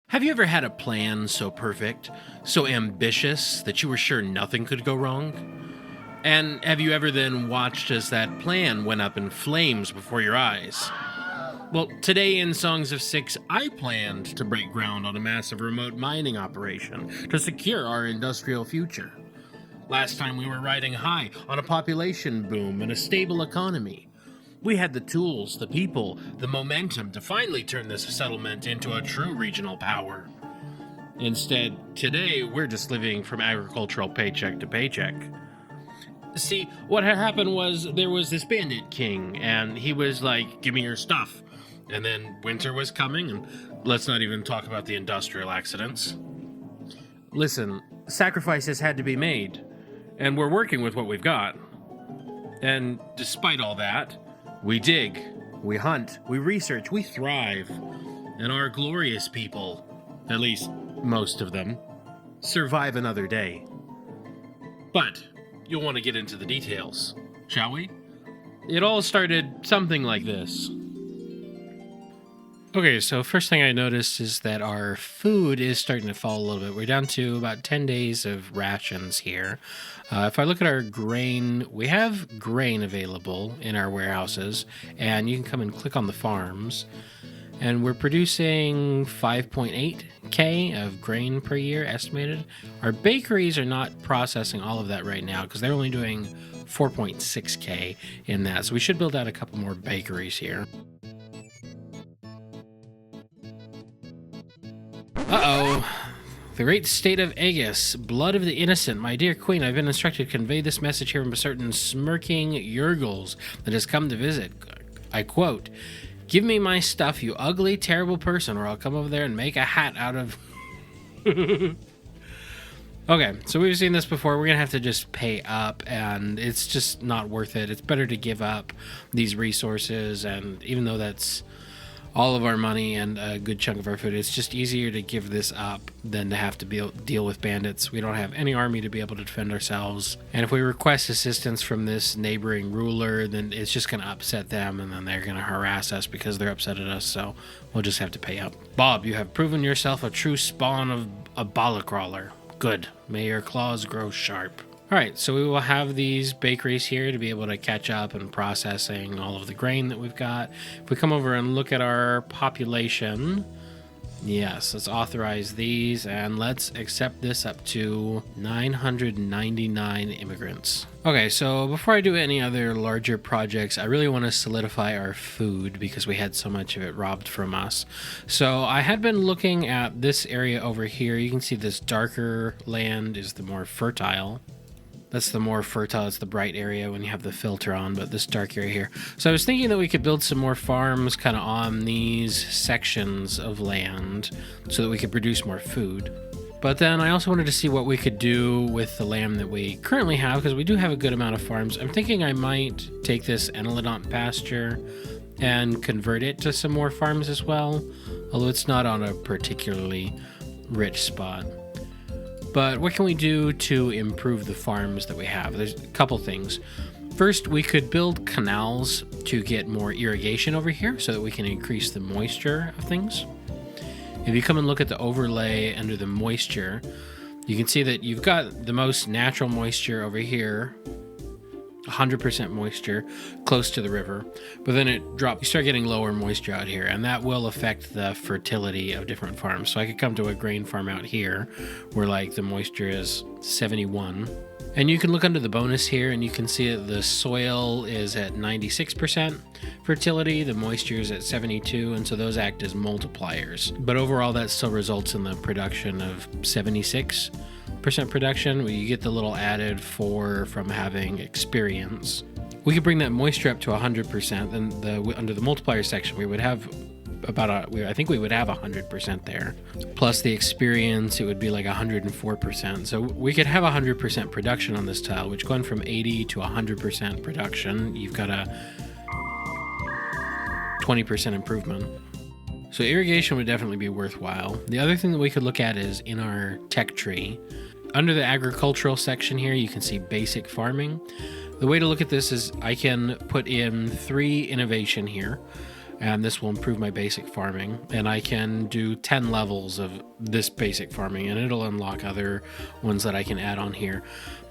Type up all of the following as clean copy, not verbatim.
Have you ever had a plan so perfect, so ambitious that you were sure nothing could go wrong? And have you ever then watched as that plan went up in flames before your eyes? Well, today in Songs of Syx, I planned to break ground on a massive remote mining operation to secure our industrial future. Last time we were riding high on a population boom and a stable economy. We had the tools, the people, the momentum to finally turn this settlement into a true regional power. Instead, today we're just living from agricultural paycheck to paycheck. See, what had happened was there was this Bandit King, and he was like, give me your stuff. And then winter was coming, and let's not even talk about the industrial accidents. Listen, sacrifices had to be made, and we're working with what we've got. And despite all that, we dig, we hunt, we research, we thrive, and our glorious people, at least most of them, survive another day. But you'll want to get into the details, shall we? It all started something like this. Okay, so first thing I noticed is that our food is starting to fall a little bit. We're down to about 10 days of rations here. If I look at our grain, we have grain available in our warehouses, and you can come and click on the farms. And we're producing 5.8K of grain per year estimated. Our bakeries are not processing all of that right now because they're only doing 4.6K in that. So we should build out a couple more bakeries here. Uh-oh. The great state of Aegis, blood of the innocent. My dear queen, I've been instructed to convey this message here from a certain smirking Yurgles that has come to visit. I quote, "Give me my stuff, you ugly, terrible person, or I'll come over there and make a hat out of..." Okay, so we've seen this before. We're going to have to just pay up, and it's just not worth it. It's better to give up these resources, and even though that's all of our money and a good chunk of our food, it's just easier to give this up than to have to deal with bandits. We don't have any army to be able to defend ourselves, and if we request assistance from this neighboring ruler, then it's just going to upset them, and then they're going to harass us because they're upset at us, so we'll just have to pay up. Bob, you have proven yourself a true spawn of a bollicrawler. Good. May your claws grow sharp. Alright, so we will have these bakeries here to be able to catch up and processing all of the grain that we've got. If we come over and look at our population, yes, let's authorize these, and let's accept this up to 999 immigrants. Okay, so before I do any other larger projects, I really want to solidify our food because we had so much of it robbed from us. So I had been looking at this area over here. You can see this darker land is the more fertile. That's the more fertile, it's the bright area when you have the filter on, but this dark area here. So I was thinking that we could build some more farms kind of on these sections of land so that we could produce more food. But then I also wanted to see what we could do with the land that we currently have, because we do have a good amount of farms. I'm thinking I might take this Enelodont pasture and convert it to some more farms as well, although it's not on a particularly rich spot. But what can we do to improve the farms that we have? There's a couple things. First, we could build canals to get more irrigation over here so that we can increase the moisture of things. If you come and look at the overlay under the moisture, you can see that you've got the most natural moisture over here, 100% moisture close to the river, but then it drops. You start getting lower moisture out here, and that will affect the fertility of different farms. So I could come to a grain farm out here where like the moisture is 71, and you can look under the bonus here and you can see that the soil is at 96% fertility, the moisture is at 72, and so those act as multipliers. But overall that still results in the production of 76% production, where you get the little added 4 from having experience. We could bring that moisture up to 100%, then under the multiplier section we would have I think we would have 100% there. Plus the experience, it would be like 104%. So we could have 100% production on this tile, which going from 80 to 100% production, you've got a 20% improvement. So irrigation would definitely be worthwhile. The other thing that we could look at is in our tech tree. Under the agricultural section here, you can see basic farming. The way to look at this is I can put in 3 innovation here. and this will improve my basic farming. And I can do 10 levels of this basic farming, and it'll unlock other ones that I can add on here.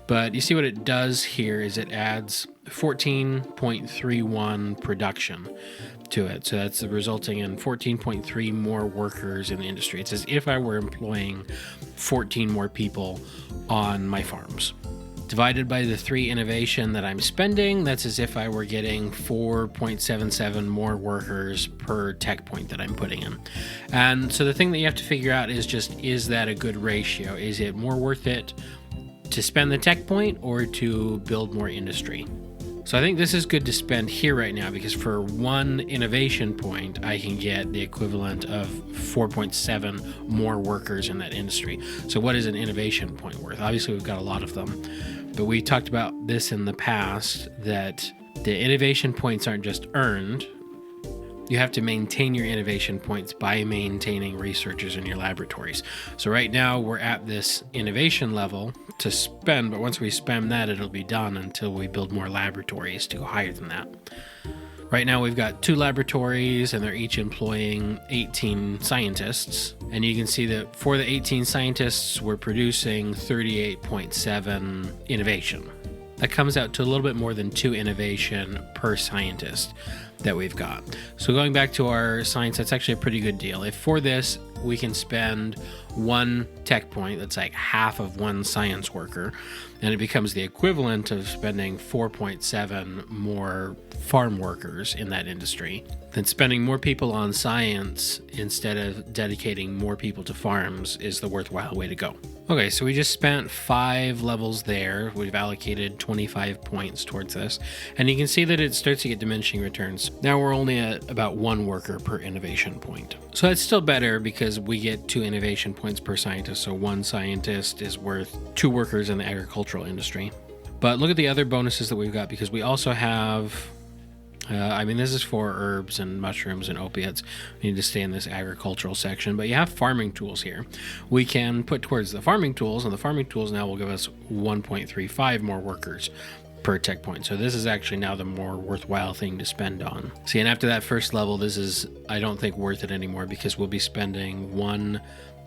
But you see what it does here is it adds 14.31 production to it. So that's resulting in 14.3 more workers in the industry. It's as if I were employing 14 more people on my farms. Divided by the 3 innovation that I'm spending, that's as if I were getting 4.77 more workers per tech point that I'm putting in. And so the thing that you have to figure out is just, is that a good ratio? Is it more worth it to spend the tech point or to build more industry? So I think this is good to spend here right now, because for 1 innovation point, I can get the equivalent of 4.7 more workers in that industry. So what is an innovation point worth? Obviously, we've got a lot of them, but we talked about this in the past, that the innovation points aren't just earned. You have to maintain your innovation points by maintaining researchers in your laboratories. So right now we're at this innovation level to spend, but once we spend that, it'll be done until we build more laboratories to go higher than that. Right now we've got 2 laboratories, and they're each employing 18 scientists. And you can see that for the 18 scientists, we're producing 38.7 innovation. That comes out to a little bit more than 2 innovation per scientist that we've got. So going back to our science, that's actually a pretty good deal. If for this we can spend 1 tech point, that's like half of 1 science worker, and it becomes the equivalent of spending 4.7 more farm workers in that industry, then spending more people on science instead of dedicating more people to farms is the worthwhile way to go. Okay, so we just spent 5 levels there. We've allocated 25 points towards this, and you can see that it starts to get diminishing returns. Now we're only at about 1 worker per innovation point. So that's still better because we get 2 innovation points per scientist. So 1 scientist is worth 2 workers in the agricultural industry. But look at the other bonuses that we've got, because we also have this is for herbs and mushrooms and opiates. We need to stay in this agricultural section, but you have farming tools here. We can put towards the farming tools, and the farming tools now will give us 1.35 more workers per tech point. So this is actually now the more worthwhile thing to spend on. See, and after that first level, this is, I don't think, worth it anymore, because we'll be spending 1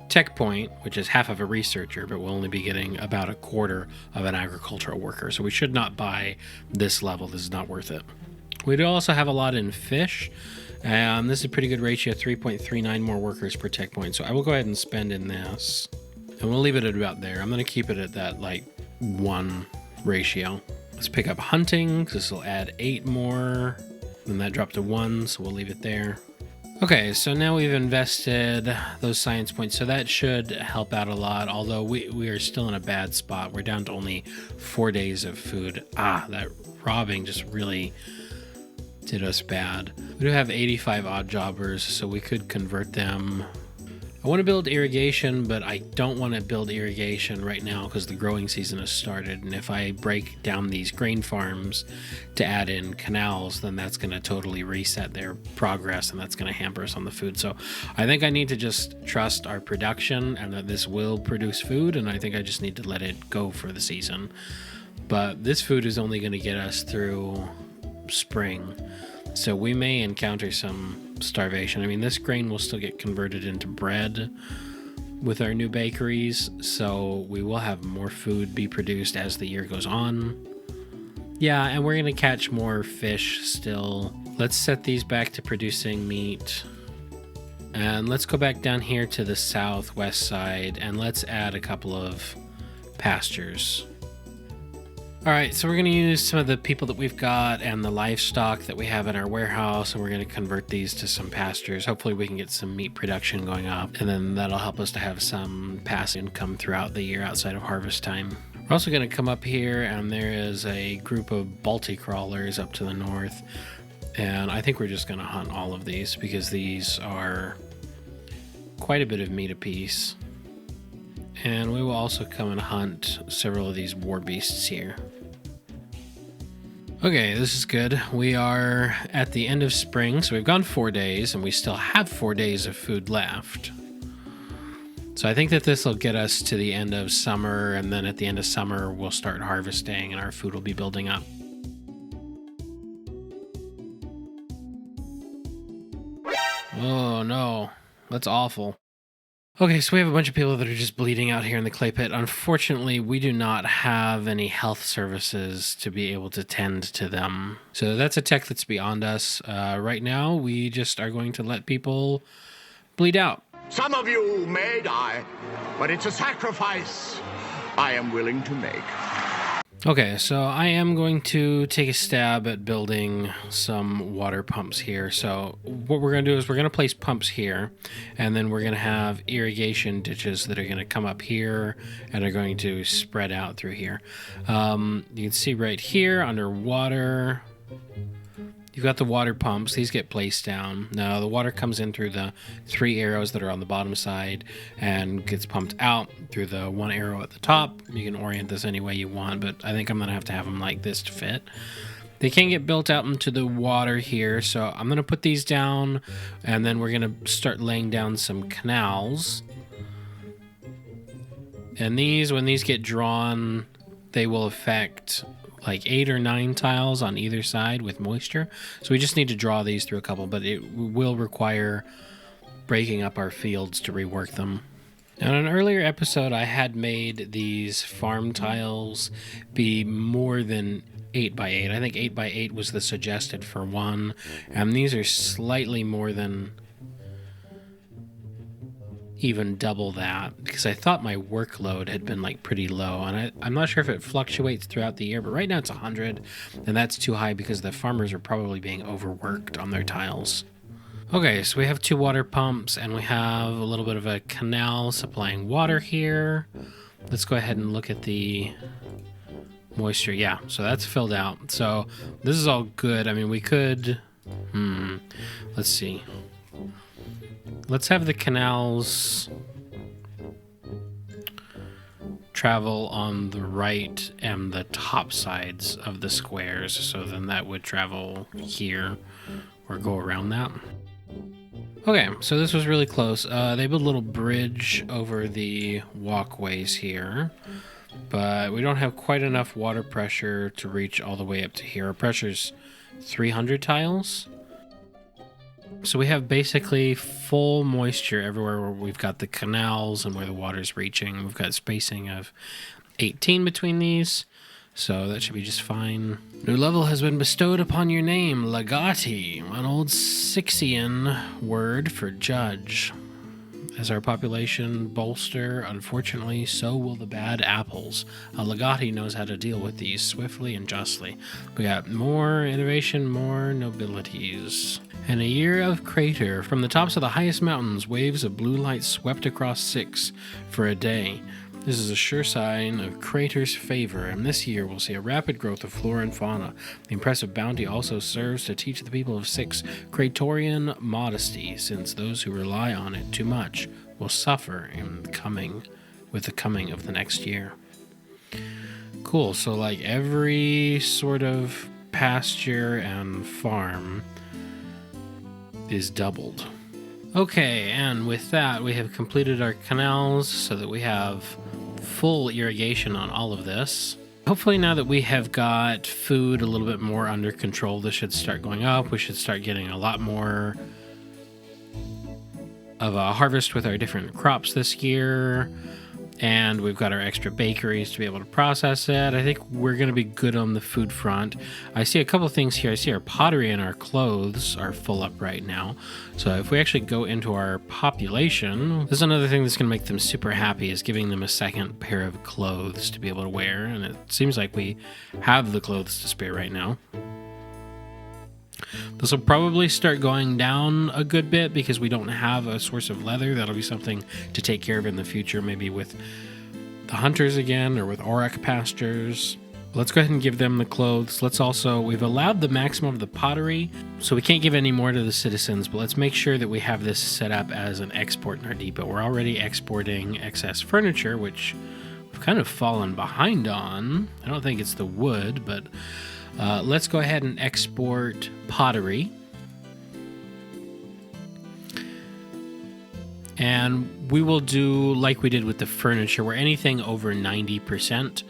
tech point, which is half of a researcher, but we'll only be getting about a quarter of an agricultural worker. So we should not buy this level. This is not worth it. We do also have a lot in fish, and this is a pretty good ratio, 3.39 more workers per tech point. So I will go ahead and spend in this, and we'll leave it at about there. I'm going to keep it at that 1 ratio. Let's pick up hunting, because this will add 8 more. Then that dropped to 1, so we'll leave it there. Okay, so now we've invested those science points, so that should help out a lot, although we are still in a bad spot. We're down to only 4 days of food. That robbing just really did us bad. We do have 85 odd jobbers, so we could convert them. I want to build irrigation, but I don't want to build irrigation right now because the growing season has started, and if I break down these grain farms to add in canals, then that's going to totally reset their progress, and that's going to hamper us on the food. So I think I need to just trust our production and that this will produce food, and I think I just need to let it go for the season. But this food is only going to get us through spring, so we may encounter some starvation. This grain will still get converted into bread with our new bakeries, so we will have more food be produced as the year goes on. Yeah, and we're going to catch more fish still. Let's set these back to producing meat. And let's go back down here to the southwest side, and let's add a couple of pastures. All right, so we're going to use some of the people that we've got and the livestock that we have in our warehouse, and we're going to convert these to some pastures. Hopefully we can get some meat production going up, and then that'll help us to have some passive income throughout the year outside of harvest time. We're also going to come up here, and there is a group of Balti crawlers up to the north, and I think we're just going to hunt all of these because these are quite a bit of meat apiece. And we will also come and hunt several of these war beasts here. Okay, this is good. We are at the end of spring, so we've gone 4 days, and we still have 4 days of food left. So I think that this will get us to the end of summer, and then at the end of summer, we'll start harvesting, and our food will be building up. Oh, no. That's awful. Okay, so we have a bunch of people that are just bleeding out here in the clay pit. Unfortunately, we do not have any health services to be able to tend to them. So that's a tech that's beyond us. Right now, we just are going to let people bleed out. Some of you may die, but it's a sacrifice I am willing to make. Okay, so I am going to take a stab at building some water pumps here. So what we're going to do is we're going to place pumps here, and then we're going to have irrigation ditches that are going to come up here and are going to spread out through here. You can see right here under water, you've got the water pumps. These get placed down. Now the water comes in through the 3 arrows that are on the bottom side and gets pumped out through the 1 arrow at the top. You can orient this any way you want, but I think I'm going to have them like this to fit. They can get built out into the water here, so I'm going to put these down, and then we're going to start laying down some canals. And these, when these get drawn, they will affect like 8 or 9 tiles on either side with moisture. So we just need to draw these through a couple, but it will require breaking up our fields to rework them. Now, in an earlier episode, I had made these farm tiles be more than 8 by 8. I think 8 by 8 was the suggested for one, and these are slightly more than even double that, because I thought my workload had been like pretty low, and I'm not sure if it fluctuates throughout the year, but right now it's 100, and that's too high because the farmers are probably being overworked on their tiles. Okay, so we have 2 water pumps, and we have a little bit of a canal supplying water here. Let's go ahead and look at the moisture. Yeah, so that's filled out. So this is all good. I mean, we could, let's see. Let's have the canals travel on the right and the top sides of the squares. So then that would travel here or go around that. Okay, so this was really close. They built a little bridge over the walkways here, but we don't have quite enough water pressure to reach all the way up to here. Our pressure's 300 tiles. So we have basically full moisture everywhere where we've got the canals and where the water's reaching. We've got spacing of 18 between these, so that should be just fine. New level has been bestowed upon your name, Legati, an old Syxian word for judge. As our population bolster, unfortunately, so will the bad apples. A Legati knows how to deal with these swiftly and justly. We got more innovation, more nobilities. In a year of crater, from the tops of the highest mountains, waves of blue light swept across Syx for a day. This is a sure sign of crater's favor, and this year we'll see a rapid growth of flora and fauna. The impressive bounty also serves to teach the people of Syx Cratorian modesty, since those who rely on it too much will suffer with the coming of the next year. Cool, so like every sort of pasture and farm is doubled. Okay, and with that, we have completed our canals so that we have full irrigation on all of this. Hopefully now that we have got food a little bit more under control, this should start going up. We should start getting a lot more of a harvest with our different crops this year. And we've got our extra bakeries to be able to process it. I think we're going to be good on the food front. I see a couple of things here. I see our pottery and our clothes are full up right now. So if we actually go into our population, this is another thing that's going to make them super happy, is giving them a second pair of clothes to be able to wear. And it seems like we have the clothes to spare right now. This will probably start going down a good bit because we don't have a source of leather. That'll be something to take care of in the future, maybe with the hunters again or with Auroch pastures. Let's go ahead and give them the clothes. We've allowed the maximum of the pottery, so we can't give any more to the citizens, but let's make sure that we have this set up as an export in our depot. We're already exporting excess furniture, which we've kind of fallen behind on. I don't think it's the wood, but let's go ahead and export pottery. And we will do like we did with the furniture, where anything over 90%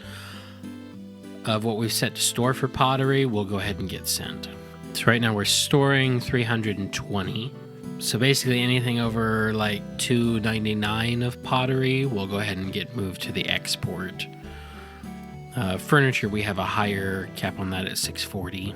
of what we've set to store for pottery, we'll go ahead and get sent. So right now we're storing 320. So basically anything over like $2.99 of pottery will go ahead and get moved to the export. Furniture, we have a higher cap on that at $6.40.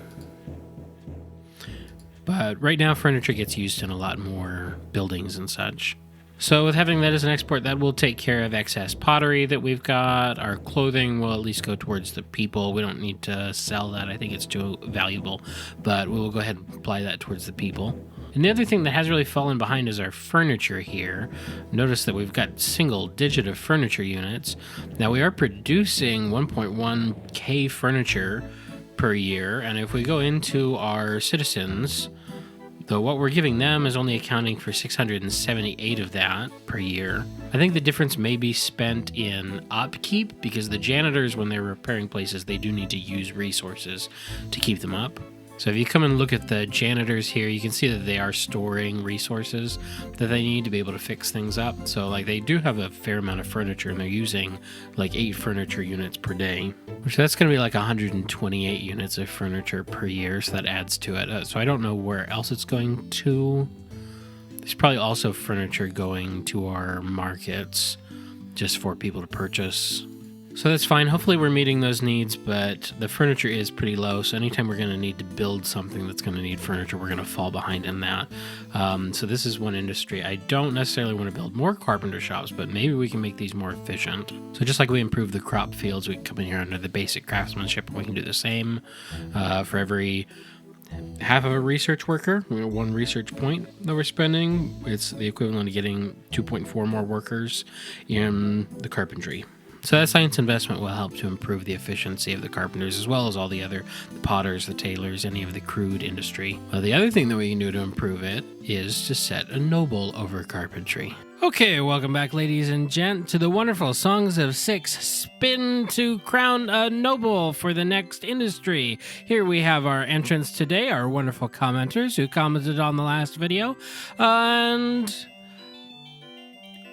But right now, furniture gets used in a lot more buildings and such. So with having that as an export, that will take care of excess pottery that we've got. Our clothing will at least go towards the people. We don't need to sell that. I think it's too valuable. But we will go ahead and apply that towards the people. And the other thing that has really fallen behind is our furniture here. Notice that we've got single digit of furniture units. Now we are producing 1.1k furniture per year. And if we go into our citizens, though what we're giving them is only accounting for 678 of that per year. I think the difference may be spent in upkeep, because the janitors, when they're repairing places, they do need to use resources to keep them up. So if you come and look at the janitors here, you can see that they are storing resources that they need to be able to fix things up. So like they do have a fair amount of furniture, and they're using like 8 furniture units per day, which that's going to be like 128 units of furniture per year. So that adds to it. So I don't know where else it's going to. There's probably also furniture going to our markets just for people to purchase. So that's fine. Hopefully we're meeting those needs, but the furniture is pretty low. So anytime we're going to need to build something that's going to need furniture, we're going to fall behind in that. So this is one industry. I don't necessarily want to build more carpenter shops, but maybe we can make these more efficient. So just like we improve the crop fields, we can come in here under the basic craftsmanship, and we can do the same for every half of a research worker, 1 research point that we're spending. It's the equivalent of getting 2.4 more workers in the carpentry. So that science investment will help to improve the efficiency of the carpenters, as well as all the potters, the tailors, any of the crude industry. The other thing that we can do to improve it is to set a noble over carpentry. Okay, welcome back, ladies and gent, to the wonderful Songs of Syx spin to crown a noble for the next industry. Here we have our entrants today, our wonderful commenters who commented on the last video, and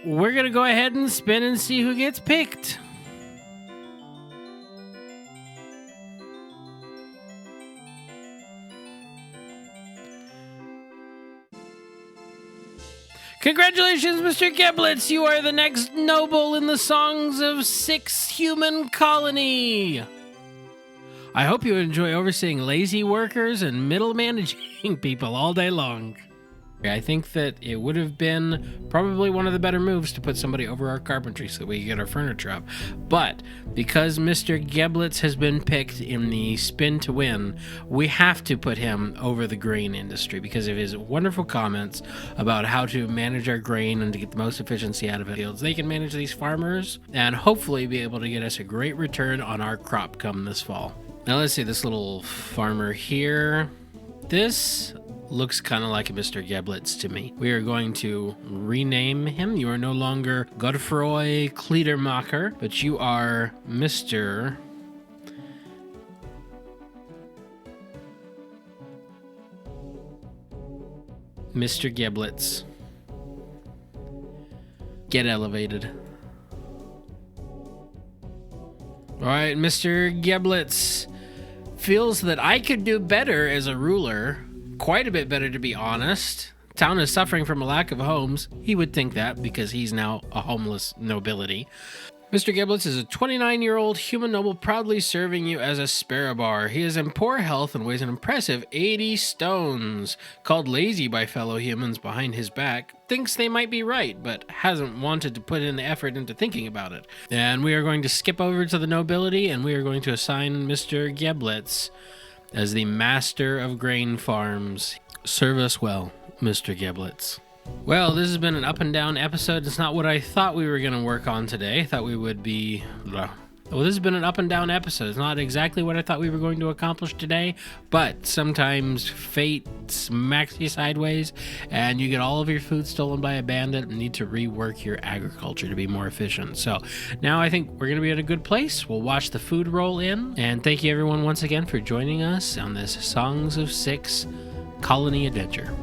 we're going to go ahead and spin and see who gets picked. Congratulations, Mr. Geblitz! You are the next noble in the Songs of Syx human colony! I hope you enjoy overseeing lazy workers and middle managing people all day long. I think that it would have been probably one of the better moves to put somebody over our carpentry so that we can get our furniture up. But because Mr. Geblitz has been picked in the spin to win, we have to put him over the grain industry because of his wonderful comments about how to manage our grain and to get the most efficiency out of it. They can manage these farmers and hopefully be able to get us a great return on our crop come this fall. Now let's see this little farmer here. This looks kind of like a Mr. Geblitz to me. We are going to rename him. You are no longer Godfroy Kledermacher, but you are Mr. Geblitz. Get elevated. All right, Mr. Geblitz feels that I could do better as a ruler. Quite a bit better, to be honest. Town is suffering from a lack of homes. He would think that because he's now a homeless nobility. Mr. Geblitz is a 29-year-old human noble proudly serving you as a sparrowbar. He is in poor health and weighs an impressive 80 stones. Called lazy by fellow humans behind his back, thinks they might be right, but hasn't wanted to put in the effort into thinking about it. And we are going to skip over to the nobility, and we are going to assign Mr. Geblitz as the master of grain farms. Serve us well, Mr. Geblitz. Well, this has been an up and down episode. It's not what I thought we were going to work on today. I thought we would be... Well, this has been an up and down episode. It's not exactly what I thought we were going to accomplish today, but sometimes fate smacks you sideways and you get all of your food stolen by a bandit and need to rework your agriculture to be more efficient. So now I think we're going to be at a good place. We'll watch the food roll in, and thank you everyone once again for joining us on this Songs of Syx colony adventure.